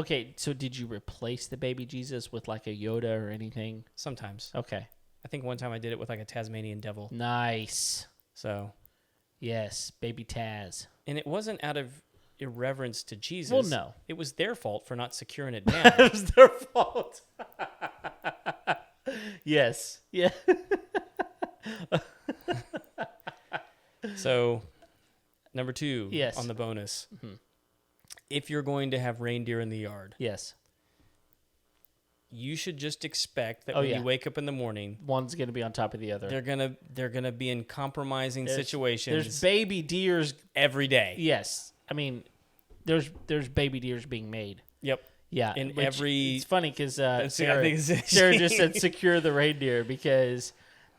replace the baby Jesus with like a Yoda or anything? Sometimes. Okay. I think one time I did it with like a Tasmanian devil. Nice. So. Yes, baby Taz. And it wasn't out of irreverence to Jesus. Well, no. It was their fault for not securing it down. It was their fault. Yes. Yeah. So, number 2 yes. on the bonus. If you're going to have reindeer in the yard, yes, you should just expect that when you wake up in the morning, one's going to be on top of the other. They're gonna be in compromising situations. There's baby deers every day. Yes. I mean, there's baby deers being made. Yep. Yeah. It's funny because Sarah just said secure the reindeer because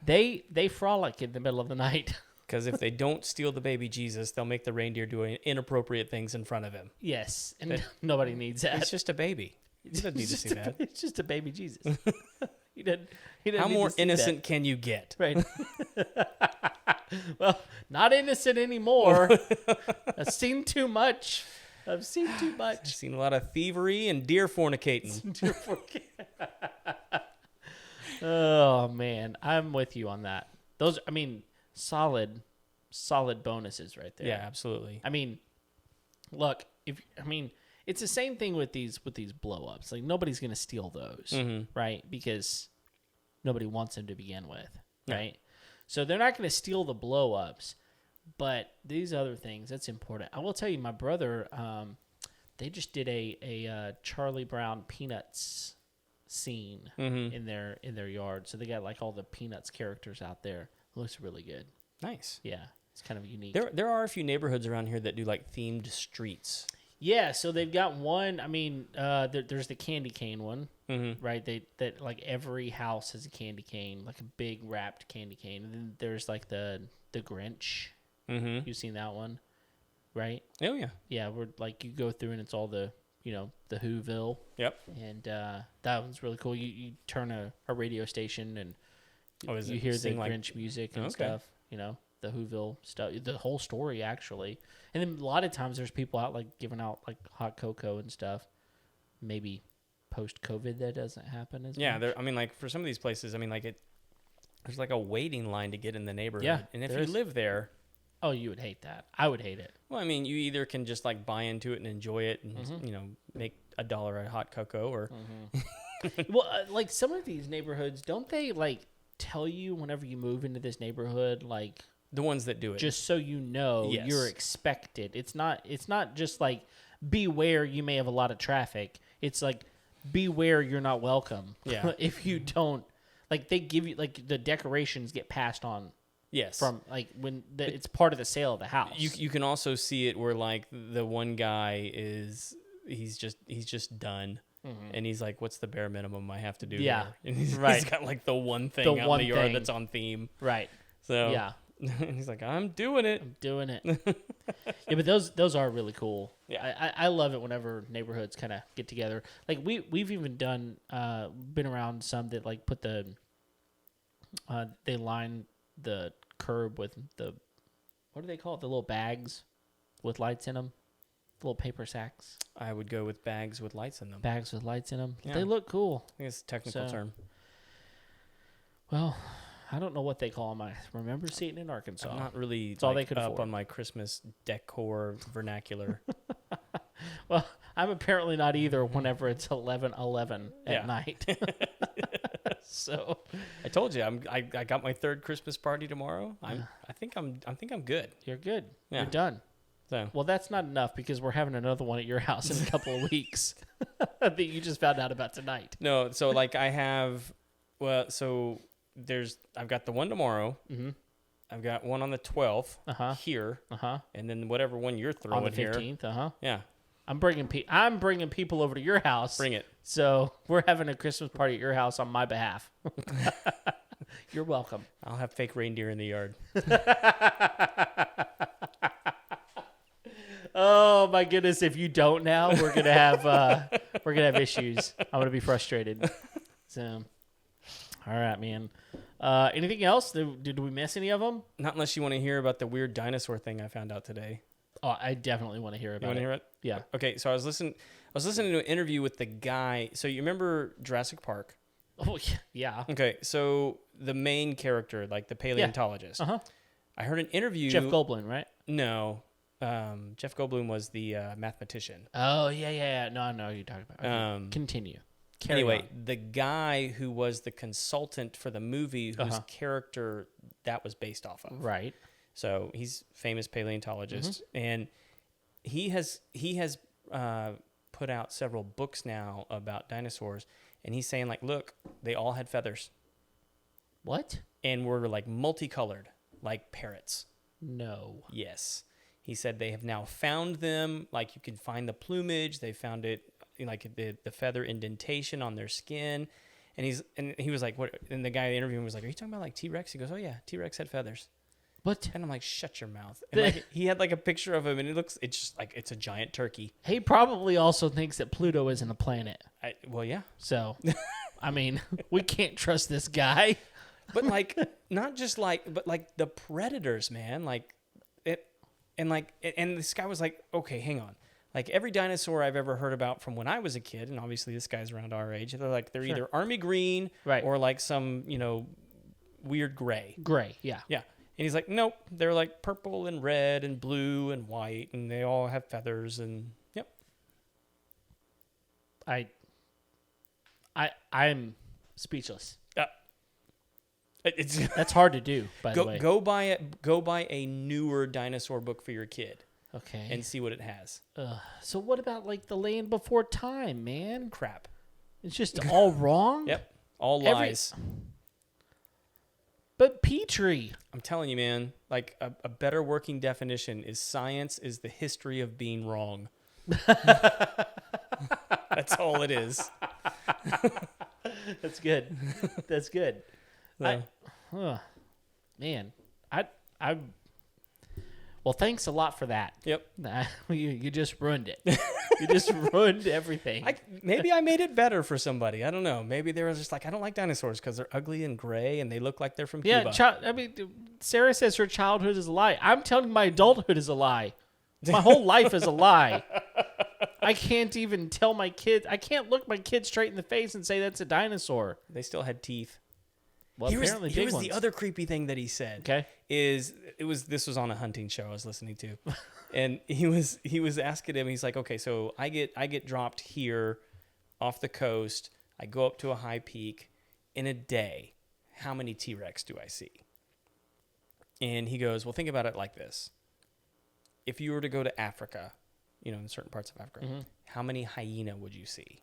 they frolic in the middle of the night. Because if they don't steal the baby Jesus, they'll make the reindeer doing inappropriate things in front of him. Yes, and nobody needs that. It's just a baby. He doesn't need to see that. It's just a baby Jesus. He didn't How more innocent can you get? Right. Well, not innocent anymore. I've seen too much. I've seen a lot of thievery and deer fornicating. Oh man, I'm with you on that. Those, I mean, solid bonuses right there. Yeah, absolutely. I mean, look, it's the same thing with these blow ups. Like nobody's gonna steal those, right? Because nobody wants them to begin with, right? Yeah. So they're not gonna steal the blow ups, but these other things, that's important. I will tell you, my brother, they just did a Charlie Brown Peanuts scene in their yard. So they got like all the Peanuts characters out there. It looks really good. Nice. Yeah, it's kind of unique. There are a few neighborhoods around here that do like themed streets. Yeah, so they've got one. I mean, there's the candy cane one, right? That like every house has a candy cane, like a big wrapped candy cane. And then there's like the Grinch. You've seen that one, right? Oh yeah. Yeah, where like you go through and it's all the the Whoville. Yep. And that one's really cool. You turn a radio station and you hear the Grinch music and stuff. The Whoville stuff, the whole story actually. And then a lot of times there's people out like giving out like hot cocoa and stuff. Maybe post-COVID that doesn't happen as much. Yeah, I mean, like for some of these places, I mean, like there's like a waiting line to get in the neighborhood. Yeah, and if you live there, oh, you would hate that. I would hate it. Well, I mean, you either can just like buy into it and enjoy it, and make $1 a hot cocoa, or well, like some of these neighborhoods, don't they like tell you whenever you move into this neighborhood, like The ones that do it. Just so you know, Yes. you're expected. It's not just like beware you may have a lot of traffic. It's like beware you're not welcome. Yeah. If you don't, like, they give you, like, the decorations get passed on Yes. from, like, when it's part of the sale of the house. You can also see it where like the one guy he's just done. And he's like, what's the bare minimum I have to do? Yeah, here? And he's right. got like the one thing The out one in the yard thing. that's on theme. Right. So Yeah. and he's like, I'm doing it. I'm doing it. Yeah, but those are really cool. Yeah. I love it whenever neighborhoods kind of get together. Like we've even done been around some that like put the they line the curb with the, what do they call it? The little bags with lights in them. The little paper sacks. I would go with bags with lights in them. Bags with lights in them. Yeah. They look cool. I think it's a technical So- term. Well, I don't know what they call them. I remember seeing it in Arkansas. I'm not really all they like, could up afford. on my Christmas decor vernacular. Well, I'm apparently not either whenever it's 11:11 Yeah. at night. So I told you I got my third Christmas party tomorrow. I think I'm good. you're good. Yeah. You're done. So Well, that's not enough because we're having another one at your house in a couple of weeks that you just found out about tonight. no, so like I have I've got the one tomorrow. Mm-hmm. I've got one on the 12th Uh-huh. here, Uh-huh. and then whatever one you're throwing On the here. 15th. Uh-huh. Yeah, I'm bringing people over to your house. bring it. So we're having a Christmas party at your house on my behalf. You're welcome. I'll have fake reindeer in the yard. Oh my goodness! If you don't now, we're gonna have issues. I'm gonna be frustrated. So, all right, man. Anything else? Did we miss any of them? Not unless you want to hear about the weird dinosaur thing I found out today. Oh, I definitely want to hear You about want it. to hear it? Yeah. Okay, so I was listening to an interview with the guy. So you remember Jurassic Park? Oh yeah. Okay, so the main character, like the paleontologist. Uh huh. I heard an interview. Jeff Goldblum, right? No, Jeff Goldblum was the mathematician. Oh yeah. No, I know who you're talking about. Okay. Continue. Carry Anyway, on. the guy who was the consultant for the movie, whose character that was based off of. Right. So he's famous paleontologist, and he has put out several books now about dinosaurs, and he's saying like, look, they all had feathers What? and were like multicolored, like parrots. No. Yes. He said they have now found them. Like you can find the plumage. They found it like the feather indentation on their skin. And he was like, what? And the guy interviewing was like, are you talking about like T-Rex? He goes, oh yeah, T-Rex had feathers. What? And I'm like, shut your mouth. And like, he had like a picture of him, and it's just like it's a giant turkey. He probably also thinks that Pluto isn't a planet. Well, yeah. So, I mean, we can't trust this guy. But like, not just like, but like the predators, man. Like it, and this guy was like, okay, hang on. Like every dinosaur I've ever heard about from when I was a kid, and obviously this guy's around our age, they're either army green, Right. or like some weird gray. Gray, yeah. Yeah. And he's like, nope, they're like purple and red and blue and white, and they all have feathers, and yep. I'm speechless. It's That's hard to do, by the way. go buy a newer dinosaur book for your kid Okay. and see what it has. So what about like the Land Before Time, man? Crap. It's just all wrong. Yep. All Every- lies. But Petrie. I'm telling you, man, like a better working definition is science is the history of being wrong. That's all it is. That's good. That's good. So, Man, well, thanks a lot for that. yep. You just ruined it. You just ruined everything. Maybe I made it better for somebody. I don't know. Maybe they were just like, I don't like dinosaurs because they're ugly and gray and they look like they're from Cuba. Sarah says her childhood is a lie. I'm telling you my adulthood is a lie. My whole life is a lie. I can't even tell my kids. I can't look my kids straight in the face and say that's a dinosaur. They still had teeth. Well, apparently Here big was the ones. other creepy thing that he said. Okay. This was on a hunting show I was listening to, and he was asking him. He's like, okay, so I get dropped here, off the coast. I go up to a high peak in a day. How many T-Rex do I see? And he goes, well, think about it like this. If you were to go to Africa, in certain parts of Africa, how many hyena would you see?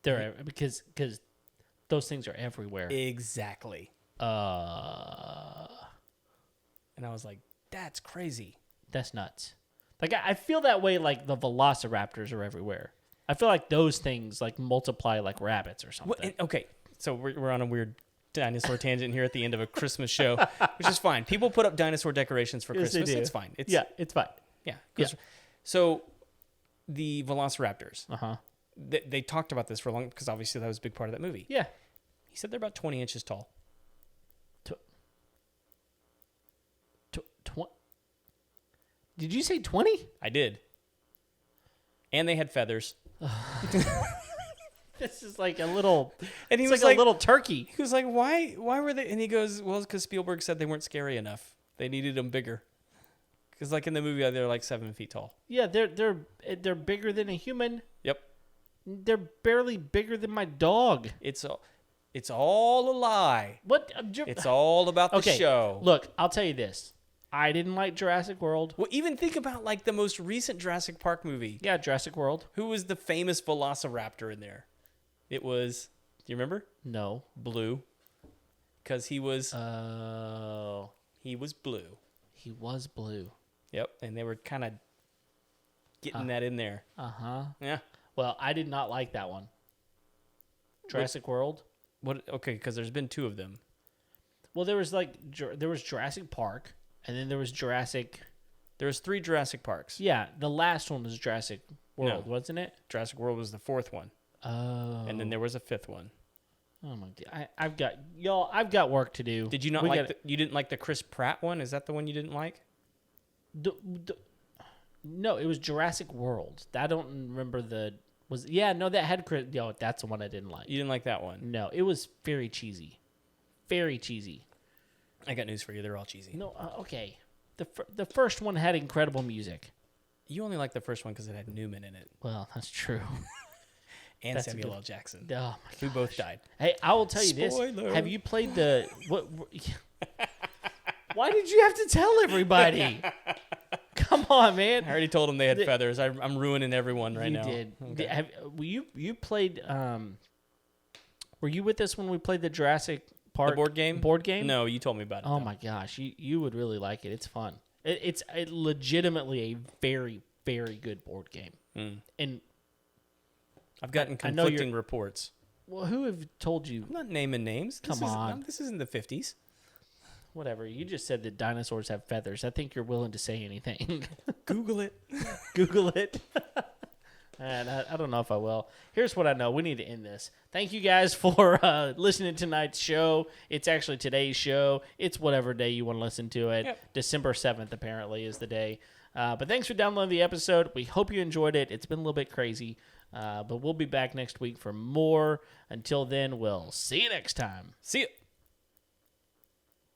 They're because those things are everywhere. Exactly. And I was like, that's crazy. That's nuts. Like I feel that way. Like the velociraptors are everywhere. I feel like those things like multiply like rabbits or something. Well, okay, so we're on a weird dinosaur tangent here at the end of a Christmas show, which is fine. People put up dinosaur decorations for Yes, they Christmas. do. It's fine. It's fine. Yeah. Yeah. So the velociraptors, Uh-huh. they talked about this for a long, because obviously that was a big part of that movie. Yeah. He said they're about 20 inches tall. Did you say 20? I did. And they had feathers. This is like a little. And he It's was like like a little turkey. He was like, why were they? And he goes, well, because Spielberg said they weren't scary enough. They needed them bigger. Because like in the movie, they're like 7 feet tall. Yeah, they're bigger than a human. Yep. They're barely bigger than my dog. It's all a lie. What? It's all about the show. Look, I'll tell you this. I didn't like Jurassic World. Well, even think about like the most recent Jurassic Park movie. Yeah, Jurassic World. Who was the famous velociraptor in there? It was, do you remember? No. Blue. Because he was Oh. he was blue. He was blue. Yep. And they were kind of getting that in there. Uh-huh. Yeah. Well, I did not like that one. Jurassic World. What? Okay, because there's been 2 of them. Well, there was Jurassic Park, and then there was Jurassic. There's 3 Jurassic Parks. Yeah, the last one was Jurassic World, No. wasn't it? Jurassic World was the 4th one. Oh. And then there was a 5th one. Oh my god! I've got work to do. Did you not you didn't like the Chris Pratt one? Is that the one you didn't like? No, it was Jurassic World. I don't remember that had Chris. Yo, that's the one I didn't like. You didn't like that one? No, it was very cheesy. Very cheesy. I got news for you. They're all cheesy. No, okay. The first one had incredible music. You only liked the first one because it had Newman in it. Well, that's true. And That's Samuel a L. Jackson. Oh my Who god. both died. Hey, I will tell you Spoiler. this. Have you played the what? Why did you have to tell everybody? Come on, man. I already told them they had feathers. I'm ruining everyone right now. You did. Okay. You played? Were you with us when we played the Jurassic Park board game? Board game? No, you told me about it. Oh though. my gosh, you would really like it. It's fun. It's legitimately a very, very good board game. And I've gotten I know you're- conflicting reports. well, who have told you? I'm not naming names. Come on. This isn't the 50s. Whatever. You just said that dinosaurs have feathers. I think you're willing to say anything. Google it. Google it. And I don't know if I will. Here's what I know. We need to end this. Thank you guys for listening to tonight's show. It's actually today's show. It's whatever day you want to listen to it. Yep. December 7th, apparently, is the day. But thanks for downloading the episode. We hope you enjoyed it. It's been a little bit crazy. But we'll be back next week for more. Until then, we'll see you next time. See ya.